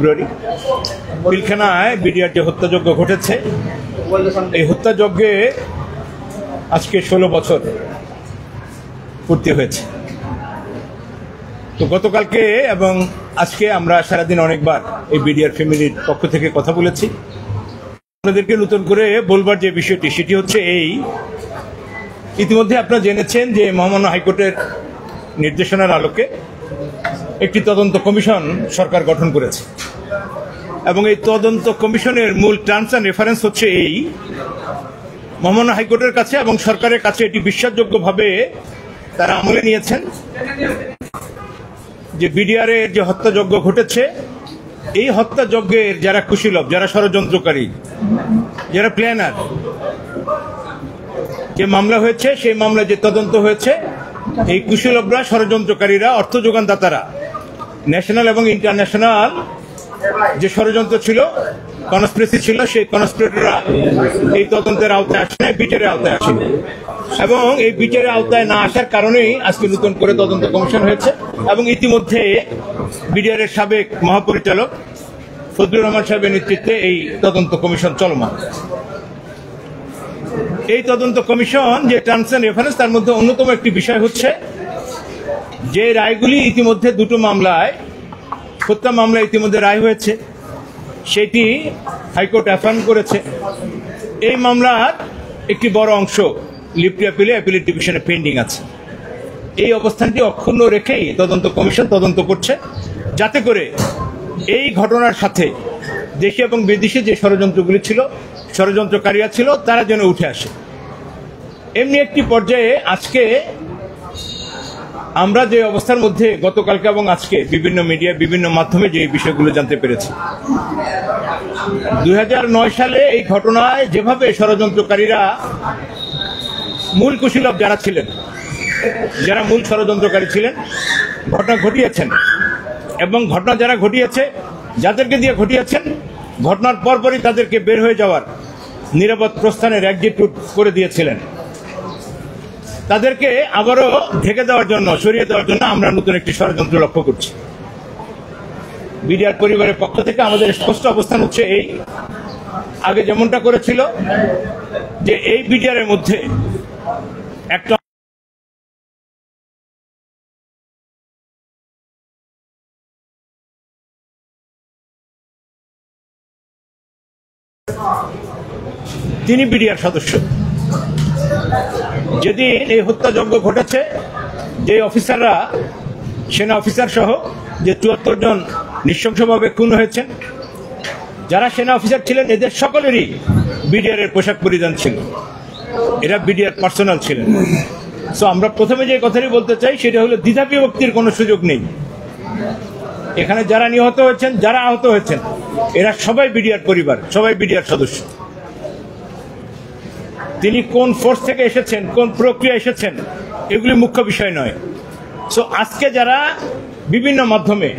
ফেব্রুয়ারি পিলখানায় BDR যে হত্যাযজ্ঞ ঘটেছে, এই হত্যাযজ্ঞে আজকে 16 বছর পূর্তি হয়েছে। তো গতকালকে এবং আজকে আমরা সারাদিন অনেকবার এই বিডিআর ফ্যামিলির পক্ষ থেকে কথা বলেছি। আপনাদেরকে নতুন করে বলবার যে বিষয়টি সেটি হচ্ছে এই, ইতিমধ্যে আপনারা জেনেছেন যে মহামান্য হাইকোর্টের নির্দেশনার আলোকে একটি তদন্ত কমিশন সরকার গঠন করেছে এবং এই তদন্ত কমিশনের মূল টার্মস অ্যান্ড রেফারেন্স হচ্ছে এই, মহামান্য হাইকোর্টের কাছে এবং সরকারের কাছে এটি বিশ্বাসযোগ্যভাবে তারা আমলে নিয়েছেন যে বিডিআরের যে হত্যাযজ্ঞ ঘটেছে, এই হত্যাযজ্ঞের যারা কুশীলব, যারা ষড়যন্ত্রকারী, যারা প্ল্যানার, যে মামলা হয়েছে সেই মামলা যে তদন্ত হয়েছে, এই কুশীলবরা, ষড়যন্ত্রকারীরা, অর্থ যোগানদাতারা, ন্যাশনাল এবং ইন্টারন্যাশনাল যে ষড়যন্ত্র ছিল, কনস্পিরেসি ছিল, সেই কনস্পিরেটররা এই তদন্তের আওতায় আসে না, বিচারের আওতায় আসে এবং এই বিচারের আওতায় না আসার কারণেই আজকে নতুন করে তদন্ত কমিশন হয়েছে এবং ইতিমধ্যে বিডিআরের সাবেক মহাপরিচালক ফজলুর রহমান সাহেবের নেতৃত্বে এই তদন্ত কমিশন চলমান। এই তদন্ত কমিশন যে টার্মস অ্যান্ড রেফারেন্স, তার মধ্যে অন্যতম একটি বিষয় হচ্ছে যে রায়গুলি ইতিমধ্যে দুটো মামলায়, হত্যা মামলা ইতিমধ্যে রায় হয়েছে, সেটি হাইকোর্ট অ্যাফার্ম করেছে। এই মামলার একটি বড় অংশ লিভ টু অ্যাপিলে অ্যাপিলেট ডিভিশনে পেন্ডিং আছে। এই অবস্থানটি অক্ষুণ্ণ রেখেই তদন্ত কমিশন তদন্ত করছে, যাতে করে এই ঘটনার সাথে দেশে এবং বিদেশে যে ষড়যন্ত্রগুলি ছিল, ষড়যন্ত্রকারীরা ছিল, তারা যেন উঠে আসে। এমনি একটি পর্যায়ে আজকে আমরা যে অবস্থার মধ্যে গতকালকে এবং আজকে বিভিন্ন মিডিয়া, বিভিন্ন মাধ্যমে যে বিষয়গুলো জানতে পেরেছি, 2009 সালে এই ঘটনায় যেভাবে ষড়যন্ত্রকারীরা, মূল কুশীলব যারা ছিলেন, যারা মূল ষড়যন্ত্রকারী ছিলেন, ঘটনা ঘটিয়েছেন এবং ঘটনা যারা ঘটিয়েছে, যাদেরকে দিয়ে ঘটিয়েছেন, ঘটনার পরপরই তাদেরকে বের হয়ে যাওয়ার, নিরাপদ প্রস্থানের এক্সিট রুট করে দিয়েছিলেন, তাদেরকে আবারও ঢেকে দেওয়ার জন্য, সরিয়ে দেওয়ার জন্য আমরা নতুন একটি ষড়যন্ত্র লক্ষ্য করছি। বিডিআর পরিবারের পক্ষ থেকে আমাদের স্পষ্ট অবস্থান হচ্ছে এই, আগে যেমনটা করেছিল যে এই বিডিআরের মধ্যে একটা তিনি বিডিআর সদস্য। যেদিন এই হত্যাযজ্ঞ ঘটেছে, যে অফিসাররা, সেনা অফিসার সহ যে 74 জন নৃশংসভাবে খুন হয়েছেন, যারা সেনা অফিসার ছিলেন, এদের সকলেরই বিডিআরের পোশাক পরিধান ছিল, এরা বিডিআর পার্সোনাল ছিলেন। সো আমরা প্রথমে যে কথাটি বলতে চাই সেটা হলো, দ্বিধা বিভক্তির কোনো সুযোগ নেই। এখানে যারা নিহত হয়েছেন, যারা আহত হয়েছেন, এরা সবাই বিডিআর পরিবার, সবাই বিডিআর সদস্য। তিনি কোন ফোর্স থেকে এসেছেন, কোন প্রক্রিয়া এসেছেন, এগুলি মুখ্য বিষয় নয়। সো আজকে যারা বিভিন্ন মাধ্যমে,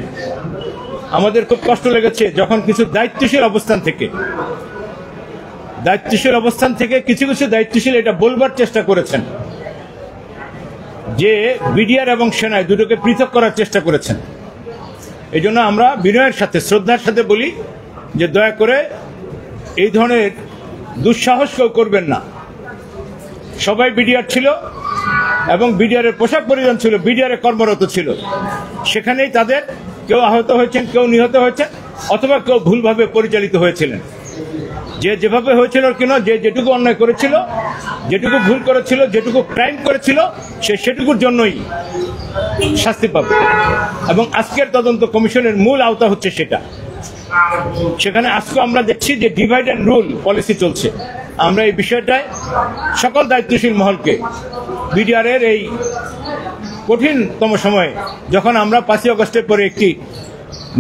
আমাদের খুব কষ্ট লেগেছে যখন কিছু দায়িত্বশীল অবস্থান থেকে কিছু কিছু দায়িত্বশীল এটা বলবার চেষ্টা করেছেন যে বিডিআর এবং সেনায় দুটোকে পৃথক করার চেষ্টা করেছেন। এই জন্য আমরা বিনয়ের সাথে, শ্রদ্ধার সাথে বলি যে দয়া করে এই ধরনের দুঃসাহস কেউ করবেন না। সবাই বিডিআর ছিল এবং বিডিআরের পোশাক পরিধান ছিল, বিডিআরে কর্মরত ছিল, সেখানেই তাদের কেউ আহত হয়েছেন, কেউ নিহত হয়েছেন, অথবা কেউ ভুলভাবে পরিচালিত হয়েছিলেন। যে যেভাবে হয়েছিল কেন, যে যেটুকু অন্যায় করেছিল, যেটুকু ভুল করেছিল, যেটুকু ক্রাইম করেছিল, সে সেটুকুর জন্যই শাস্তি পাবে এবং আজকের তদন্ত কমিশনের মূল আওতা হচ্ছে সেটা। সেখানে আজকে আমরা দেখছি যে ডিভাইড অ্যান্ড রুল পলিসি চলছে। আমরা এই বিষয়টায় সকল দায়িত্বশীল মহলকে, বিডিআরের এই কঠিনতম সময়ে যখন আমরা 5ই আগস্টের পরে একটি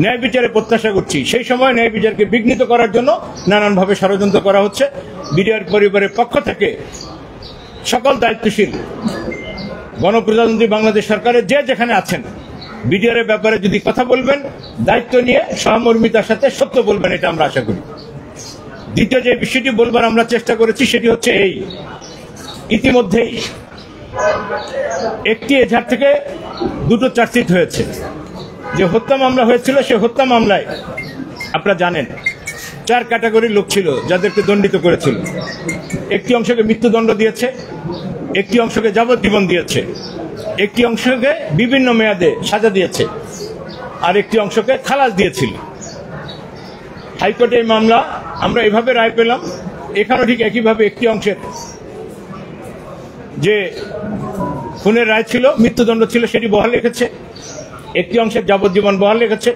ন্যায় বিচারে প্রত্যাশা করছি, সেই সময় ন্যায় বিচারকে বিঘ্নিত করার জন্য নানানভাবে ষড়যন্ত্র করা হচ্ছে। বিডিআর পরিবারের পক্ষ থেকে সকল দায়িত্বশীল গণপ্রজাতন্ত্রী বাংলাদেশ সরকারের যে যেখানে আছেন, বিডিআরের ব্যাপারে যদি কথা বলবেন, দায়িত্ব নিয়ে সহমর্মিতার সাথে সত্য বলবেন, এটা আমরা আশা করি। দ্বিতীয় যে বিষয়টি বলবার আমরা চেষ্টা করেছি সেটি হচ্ছে এই, ইতিমধ্যেই একটি এজাহার থেকে দুটো চার্জশিট হয়েছে। যে হত্যা মামলা হয়েছিল, সে হত্যা মামলায় আপনারা জানেন 4 ক্যাটাগরির লোক ছিল যাদেরকে দণ্ডিত করেছিল। একটি অংশকে মৃত্যুদণ্ড দিয়েছে, একটি অংশকে যাবজ্জীবন দিয়েছে, একটি অংশকে বিভিন্ন মেয়াদে সাজা দিয়েছে, আর একটি অংশকে খালাস দিয়েছিল। হাইকোর্টে এই মামলা আমরা এভাবে রায় পেলাম। এখানেও ঠিক একইভাবে একটি অংশের যে খুনের রায় ছিল, মৃত্যুদণ্ড ছিল, সেটি বহাল রেখেছে, একটি অংশের যাবজ্জীবন বহাল রেখেছে।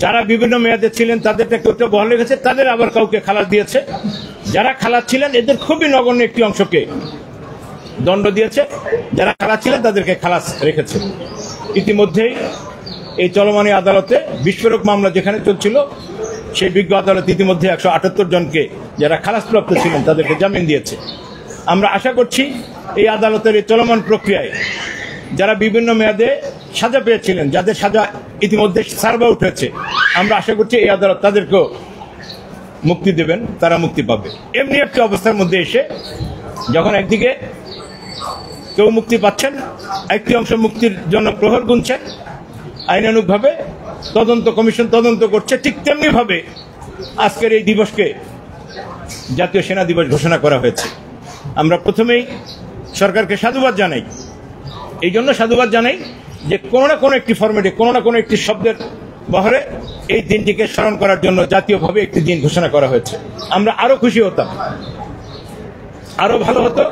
যারা বিভিন্ন মেয়াদে ছিলেন তাদেরটা কেউ বহাল রেখেছে, তাদের আবার কাউকে খালাস দিয়েছে। যারা খালাস ছিলেন এদের খুবই নগণ্য একটি অংশকে দণ্ড দিয়েছে, যারা খালাস ছিলেন তাদেরকে খালাস রেখেছে। ইতিমধ্যেই এই চলমান আদালতে বিস্ফোরক মামলা যেখানে চলছিল, সেই বিজ্ঞ আদালত ইতিমধ্যে 178 জনকে যারা খালাসপ্রাপ্ত ছিলেন তাদেরকে জামিন দিয়েছে। আমরা আশা করছি এই আদালতের এই চলমান প্রক্রিয়ায় যারা বিভিন্ন মেয়াদে সাজা পেয়েছিলেন, যাদের সাজা ইতিমধ্যে সার্ভ আউট হয়েছে, আমরা আশা করছি এই আদালত তাদেরকেও মুক্তি দেবেন, তারা মুক্তি পাবে। এমনি একটি অবস্থার মধ্যে এসে যখন একদিকে কেউ মুক্তি পাচ্ছেন, একটি অংশ মুক্তির জন্য প্রহর গুনছেন, আইনানুগভাবে তদন্ত কমিশন তদন্ত করছে, ঠিক তেমনিভাবে আজকের এই দিবসকে জাতীয় সেনা দিবস ঘোষণা করা হয়েছে। আমরা প্রথমেই সরকারকে সাধুবাদ জানাই। এই জন্য সাধুবাদ জানাই যে কোনো না কোনো একটি ফরম্যাটে, কোনো না কোনো একটি শব্দের বহরে এই দিনটিকে স্মরণ করার জন্য জাতীয়ভাবে একটি দিন ঘোষণা করা হয়েছে। আমরা আরো খুশি হতাম, আরো ভালো হতো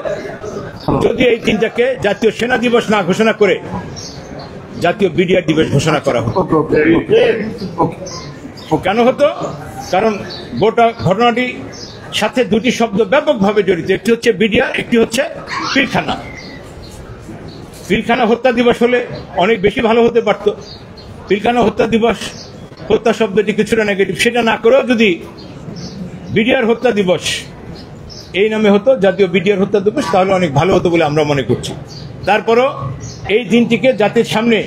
যদি এই দিনটাকে জাতীয় সেনা দিবস না ঘোষণা করে জাতীয় বিডিআর দিবস ঘোষণা করা হতো। কেন হতো? কারণ গোটা ঘটনাটি সাথে দুটি শব্দ ব্যাপকভাবে জড়িত, একটি হচ্ছে বিডিআর, একটি হচ্ছে পিলখানা। পিলখানা হত্যা দিবস হলে অনেক বেশি ভালো হতে পারত। পিলখানা হত্যা দিবস, হত্যা শব্দটি কিছুটা নেগেটিভ, সেটা না করেও যদি বিডিআর হত্যা দিবস এই নামে হতো, জাতীয় বিডিআর হত্যা দিবস, তাহলে অনেক ভালো হতো বলে আমরা মনে করছি। তারপরও এই দিনটিকে জাতির সামনে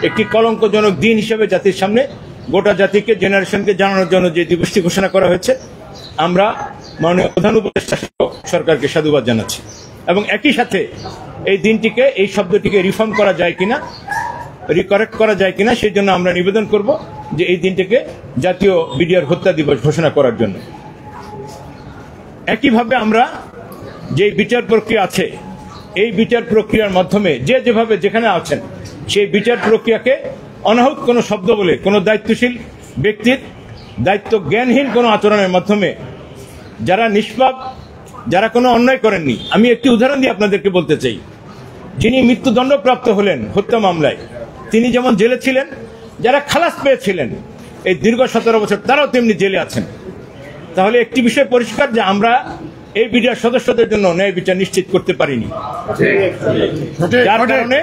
একটি কলঙ্কজনক দিন হিসেবে জাতির সামনে গোটা জাতিকে, জেনারেশনকে জানানোর জন্য যে দিবসটি ঘোষণা করা হয়েছে, আমরা মাননীয় প্রধান উপদেষ্টা সরকারকে সাধুবাদ জানাচ্ছি। এবং একই সাথে এই দিনটিকে, এই শব্দটিকে রিফর্ম করা যায় কিনা, রিকারেক্ট করা যায় কিনা, সেই জন্য আমরা নিবেদন করব যে এই দিনটিকে জাতীয় বিডিআর হত্যা দিবস ঘোষণা করার জন্য। একইভাবে আমরা যে বিচার প্রক্রিয়া আছে, এই বিচার প্রক্রিয়ার মাধ্যমে যে যেভাবে যেখানে আছেন, সেই বিচার প্রক্রিয়াকে অনাহুত কোনো শব্দ বলে, কোনো দায়িত্বশীল ব্যক্তির দায়িত্ব জ্ঞানহীন কোনো আচরণের মাধ্যমে যারা নিষ্পাপ, যারা কোনো অন্যায় করেননি, আমি একটি উদাহরণ দিয়ে আপনাদেরকে বলতে চাই। যিনি মৃত্যুদণ্ডপ্রাপ্ত হলেন হত্যা মামলায়, তিনি যেমন জেলে ছিলেন, যারা খালাস পেয়েছিলেন এই দীর্ঘ 17 বছর, তারাও তেমনি জেলে আছেন। তাহলে একটি বিষয় পরিষ্কার যে আমরা এই বিডিআর সদস্যদের জন্য ন্যায় বিচার নিশ্চিত করতে পারিনি, যার কারণে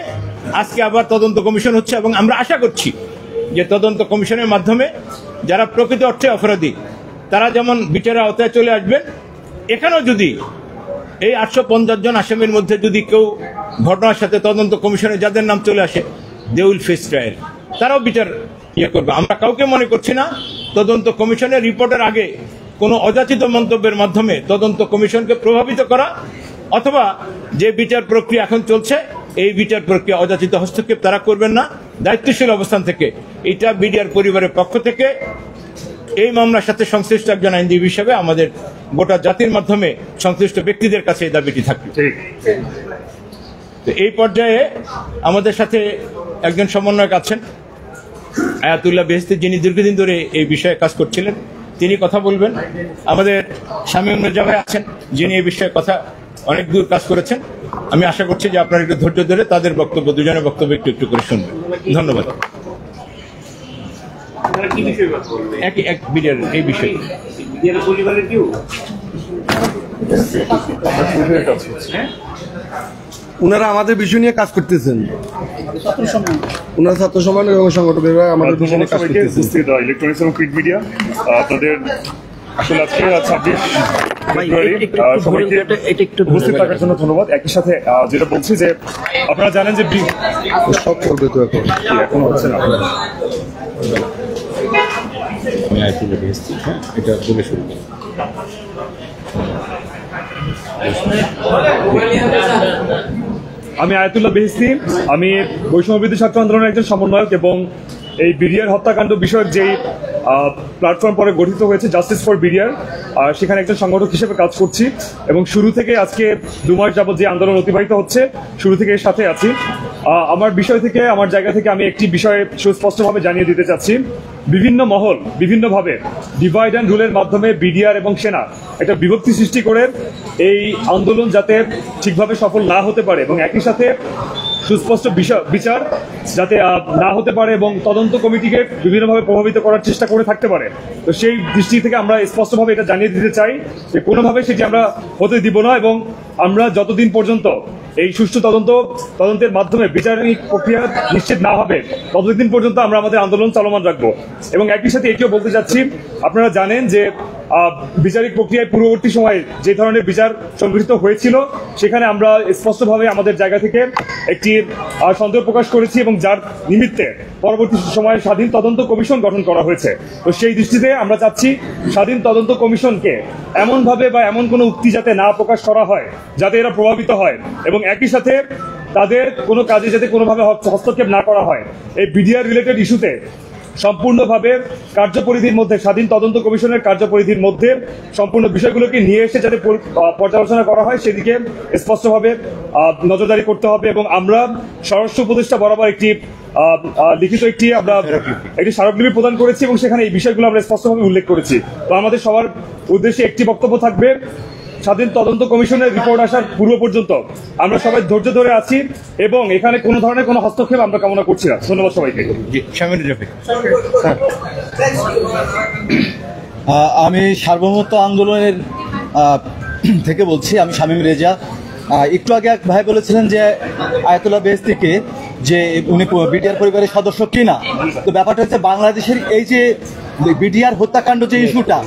আজকে আবার তদন্ত কমিশন হচ্ছে। এবং আমরা আশা করছি যে তদন্ত কমিশনের মাধ্যমে যারা প্রকৃত অর্থে অপরাধী, তারা যেমন বিচারের আওতায় চলে আসবেন। এখানেও যদি এই 850 জন আসামির মধ্যে যদি কেউ ঘটনার সাথে তদন্ত কমিশনে যাদের নাম চলে আসে, দে উইল ফেস ট্রায়াল, তারাও বিচার করবে। আমরা কাউকে মনে করছি না তদন্ত কমিশনের রিপোর্টের আগে কোনো অযাচিত মন্তব্যের মাধ্যমে তদন্ত কমিশনকে প্রভাবিত করা, অথবা যে বিচার প্রক্রিয়া এখন চলছে এই বিচার প্রক্রিয়া অযাচিত হস্তক্ষেপ তারা করবেন না। দায়িত্বশীল অবস্থান থেকে এটা বিডিআর পরিবারের পক্ষ থেকে এই মামলার সাথে সংশ্লিষ্ট একজন আইনজীবী হিসেবে আমাদের গোটা জাতির মাধ্যমে সংশ্লিষ্ট ব্যক্তিদের কাছে এই দাবিটি থাকবে। তো এই পর্যায়ে আমাদের সাথে একজন সমন্বয়ক আছেন, আয়াতুল্লাহ বেহেশতি, যিনি দীর্ঘদিন ধরে এই বিষয়ে কাজ করছিলেন, তিনি কথা বলবেন। আমাদের শামীম মির্জা ভাই আছেন, যিনি এই বিষয়ে কথা অনেক দূর কাজ করেছেন। আমি আশা করছি যে আপনারা একটু ধৈর্য ধরে তাদের বক্তব্য, দুজনের বক্তব্য একটু একটু করে শুনবেন। ধন্যবাদ। এক বিডিআর এই বিষয়ে ওনারা আমাদের বিষয় নিয়ে কাজ করতেছেন, ওনারা ছাত্র সমাজ এবং সংগঠনের আমাদের বিষয় নিয়ে কাজ করতেছেন। ইলেকট্রনিক্স এবং প্রিন্ট মিডিয়া, আপনাদের আসলে আজকে 26 ফেব্রুয়ারি সবাইকে উপস্থিত থাকার জন্য ধন্যবাদ। একই সাথে যেটা বলছি যে আপনারা জানেন যে সব করবে তো এখন হচ্ছে না, আমি আয়াতুল্লাহ বেহেশতি, এটা বলে শুরু করি। আমি আয়াতুল্লাহ বেহেশতি, আমি বৈষম্য বিরোধী ছাত্র আন্দোলনের একজন সমন্বয়ক এবং এই বিডিআর হত্যাকাণ্ড বিষয়ক যেই প্ল্যাটফর্ম পরে গঠিত হয়েছে জাস্টিস ফর বিডিআর, সেখানে একজন সংগঠক হিসেবে কাজ করছি এবং শুরু থেকে আজকে 2 মাস যাবত যে আন্দোলন অতিবাহিত হচ্ছে শুরু থেকে এর সাথে আছি। আমার বিষয় থেকে, আমার জায়গা থেকে আমি একটি বিষয়ে সুস্পষ্টভাবে জানিয়ে দিতে চাচ্ছি, বিভিন্ন মহল বিভিন্নভাবে ডিভাইড অ্যান্ড রুলের মাধ্যমে বিডিআর এবং সেনা একটা বিভক্তি সৃষ্টি করে এই আন্দোলন যাতে ঠিকভাবে সফল না হতে পারে এবং একই সাথে সুস্পষ্ট বিচার যাতে না হতে পারে এবং তদন্ত কমিটিকে বিভিন্নভাবে প্রভাবিত করার চেষ্টা করে থাকতে পারে। তো সেই দৃষ্টি থেকে আমরা স্পষ্টভাবে এটা জানিয়ে দিতে চাই যে কোনোভাবে সেটি আমরা হতে দিব না এবং আমরা যতদিন পর্যন্ত এই সুষ্ঠু তদন্তের মাধ্যমে বিচারিক প্রক্রিয়া নিশ্চিত না হবে ততদিন পর্যন্ত আমরা আমাদের আন্দোলন চলমান রাখবো। এবং একই সাথে এটিও বলতে চাচ্ছি, আপনারা জানেন যে বিচারিক প্রক্রিয়ায় পূর্ববর্তী সময়ে যে ধরনের বিচার সংগঠিত হয়েছিল সেখানে আমরা স্পষ্টভাবে আমাদের জায়গা থেকে একটি সন্দেহ প্রকাশ করেছি এবং যার নিমিত্তে পরবর্তী সময়ে স্বাধীন তদন্ত কমিশন গঠন করা হয়েছে। তো সেই দৃষ্টিতে আমরা চাচ্ছি স্বাধীন তদন্ত কমিশনকে এমনভাবে বা এমন কোনো উক্তি যাতে না প্রকাশ করা হয় যাতে এরা প্রভাবিত হয় এবং একই সাথে তাদের কোনো কাজে যাতে কোনোভাবে হস্তক্ষেপ না করা হয়। এই বিডিআর রিলেটেড ইস্যুতে সম্পূর্ণভাবে কার্যপরিধির মধ্যে, স্বাধীন তদন্ত কমিশনের কার্যপরিধির মধ্যে সম্পূর্ণ বিষয়গুলোকে নিয়ে এসে যাতে পর্যালোচনা করা হয় সেদিকে স্পষ্টভাবে নজরদারি করতে হবে। এবং আমরা স্বরাষ্ট্র উপদেষ্টা বরাবর একটি লিখিত একটি স্মারকলিপি প্রদান করেছি এবং সেখানে এই বিষয়গুলো আমরা স্পষ্টভাবে উল্লেখ করেছি। তো আমাদের সবার উদ্দেশ্যে একটি বক্তব্য থাকবে, স্বাধীন তদন্ত কমিশনের রিপোর্ট আসার পূর্ব পর্যন্ত আমরা সবাই ধৈর্য ধরে আছি এবং এখানে কোনো ধরনের কোনো হস্তক্ষেপ আমরা কামনা করছি না। ধন্যবাদ সবাইকে। আমি সার্বভৌমত্ব আন্দোলনের থেকে বলছি, আমি শামীম রেজা। একটু আগে এক ভাই বলেছিলেন যে আয়াতুল্লাহ বেহেশতিকে যে উনি বিডিআর পরিবারের সদস্য কিনা। তো ব্যাপারটা হচ্ছে বাংলাদেশের এই যে বিডিআর হত্যাকাণ্ড যে ইস্যুটা,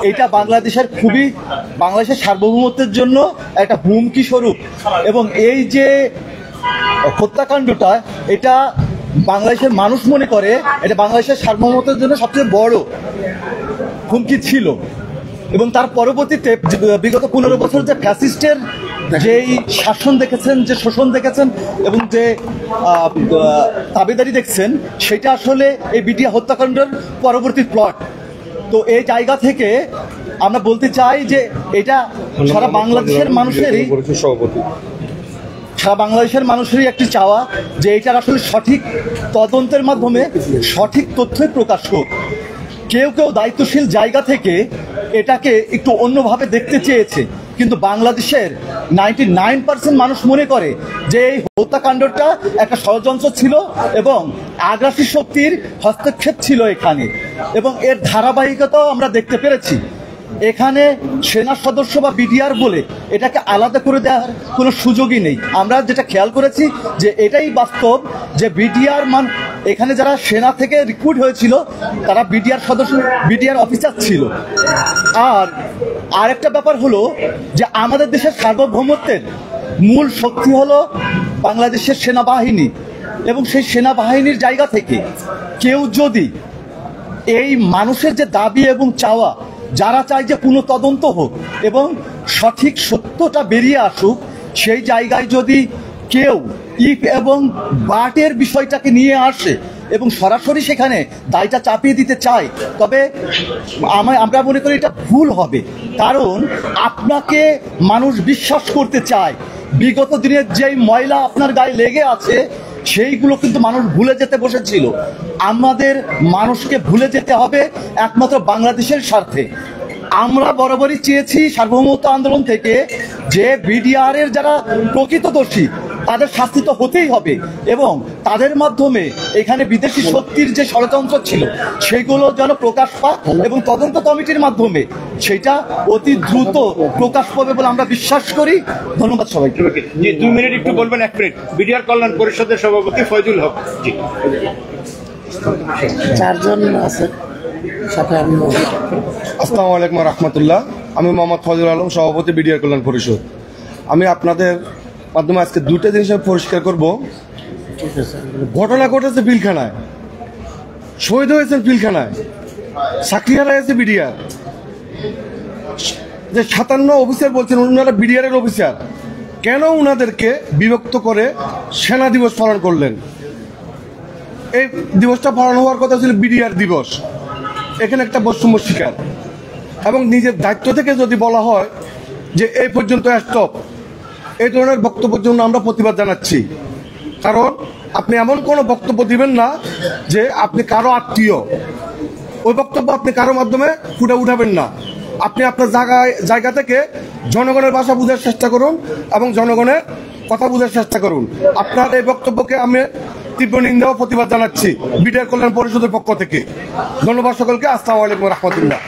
এটা বাংলাদেশের বাংলাদেশের সার্বভৌমত্বের জন্য একটা হুমকি স্বরূপ এবং এই যে হত্যাকাণ্ডটা এটা বাংলাদেশের মানুষ মনে করে এটা বাংলাদেশের সার্বভৌমত্বের জন্য সবচেয়ে বড় হুমকি ছিল। এবং তার পরবর্তীতে বিগত 15 বছর যে ফ্যাসিস্টের যেই শাসন দেখেছেন, যে শোষণ দেখেছেন এবং যে দাবিদারি দেখছেন, সেটা আসলে এই বিডিআর হত্যাকাণ্ডের পরবর্তী প্লট। তো এই জায়গা থেকে আমরা বলতে চাই যে এটা সারা বাংলাদেশের মানুষেরই একটি চাওয়া যে এটার আসলে সঠিক তদন্তের মাধ্যমে সঠিক তথ্যই প্রকাশ হোক। কেউ দায়িত্বশীল জায়গা থেকে এটাকে একটু অন্যভাবে দেখতে চেয়েছে, কিন্তু বাংলাদেশের 99% মানুষ মনে করে যে এই হত্যাকাণ্ডটা একটা ষড়যন্ত্র ছিল এবং আগ্রাসী শক্তির হস্তক্ষেপ ছিল এখানে, এবং এর ধারাবাহিকতাও আমরা দেখতে পেরেছি। এখানে সেনা সদস্য বা বিডিআর বলে এটাকে আলাদা করে দেওয়ার কোনো সুযোগই নেই। আমরা যেটা খেয়াল করেছি যে এটাই বাস্তব যে বিডিআর এখানে যারা সেনা থেকে রিক্রুট হয়েছিল তারা বিডিআর সদস্য, বিডিআর অফিসার ছিল। আর একটা ব্যাপার হলো যে আমাদের দেশের সার্বভৌমত্বের মূল শক্তি হলো বাংলাদেশের সেনাবাহিনী, এবং সেই সেনাবাহিনীর জায়গা থেকে কেউ যদি এই মানুষের যে দাবি এবং চাওয়া, যারা চায় যে পুনঃ তদন্ত হোক এবং সঠিক সত্যটা বেরিয়ে আসুক, সেই জায়গায় যদি কেউ ইফ এবং বাটের বিষয়টাকে নিয়ে আসে এবং সরাসরি সেখানে দায়টা চাপিয়ে দিতে চায়, তবে আমরা মনে করি এটা ভুল হবে। কারণ আপনাকে মানুষ বিশ্বাস করতে চায়, বিগত দিনের যেই ময়লা আপনার গায়ে লেগে আছে সেইগুলো কিন্তু মানুষ ভুলে যেতে বসেছিল। আমাদের মানুষকে ভুলে যেতে হবে একমাত্র বাংলাদেশের স্বার্থে। আমরা বরাবরই চেয়েছি সার্বভৌমত্ব আন্দোলন থেকে যে বিডিআর এর যারা প্রকৃতদর্শী তাদের শাস্তি তো হতেই হবে, এবং তাদের মাধ্যমে এখানে বিদেশি শক্তির যে ষড়যন্ত্র ছিল সেগুলো যেন প্রকাশ পায় এবং তদন্ত কমিটির মাধ্যমে সেটা অতি দ্রুত প্রকাশ পাবে বলে আমরা বিশ্বাস করি। ধন্যবাদ সবাইকে। জি, 2 মিনিট একটু বলবেন, 1 মিনিট। বিডিআর কল্যাণ পরিষদের সভাপতি ফয়জুল হক। জি, 4 জন আছে সাথে। আমি আসসালামু আলাইকুম রহমতুল্লাহ। আমি মোহাম্মদ ফজল আলম, সভাপতি বিডিআর কল্যাণ পরিষদ। আমি আপনাদের মাধ্যমে আজকে 2টা জিনিস পরিষ্কার করব। ঘটনা ঘটেছে পিলখানায়, শহীদ হয়েছেন পিলখানায়, চাকরি হারাইছে বিডিআর। যে 57 অফিসার বলছেন ওনারা বিডিআর এর অফিসার, কেন ওনাদেরকে বিভক্ত করে সেনা দিবস পালন করলেন? এই দিবসটা পালন হওয়ার কথা ছিল বিডিআর দিবস, এখানে একটা বৈষম্য শিকার। এবং নিজের দায়িত্ব থেকে যদি বলা হয় যে এই পর্যন্ত স্টপ, এই ধরনের বক্তব্যের জন্য আমরা প্রতিবাদ জানাচ্ছি। কারণ আপনি এমন কোনো বক্তব্য দিবেন না যে আপনি কারো আত্মীয়, ওই বক্তব্য আপনি কারো মাধ্যমে ফুটে উঠাবেন না। আপনি আপনার জায়গা থেকে জনগণের ভাষা বোঝার চেষ্টা করুন এবং জনগণের কথা বোঝার চেষ্টা করুন। আপনার এই বক্তব্যকে আমি তীব্র নিন্দা ও প্রতিবাদ জানাচ্ছি বিডিআর কল্যাণ পরিষদের পক্ষ থেকে। ধন্যবাদ সকলকে। আসসালামু আলাইকুম রহমতুল্লাহ।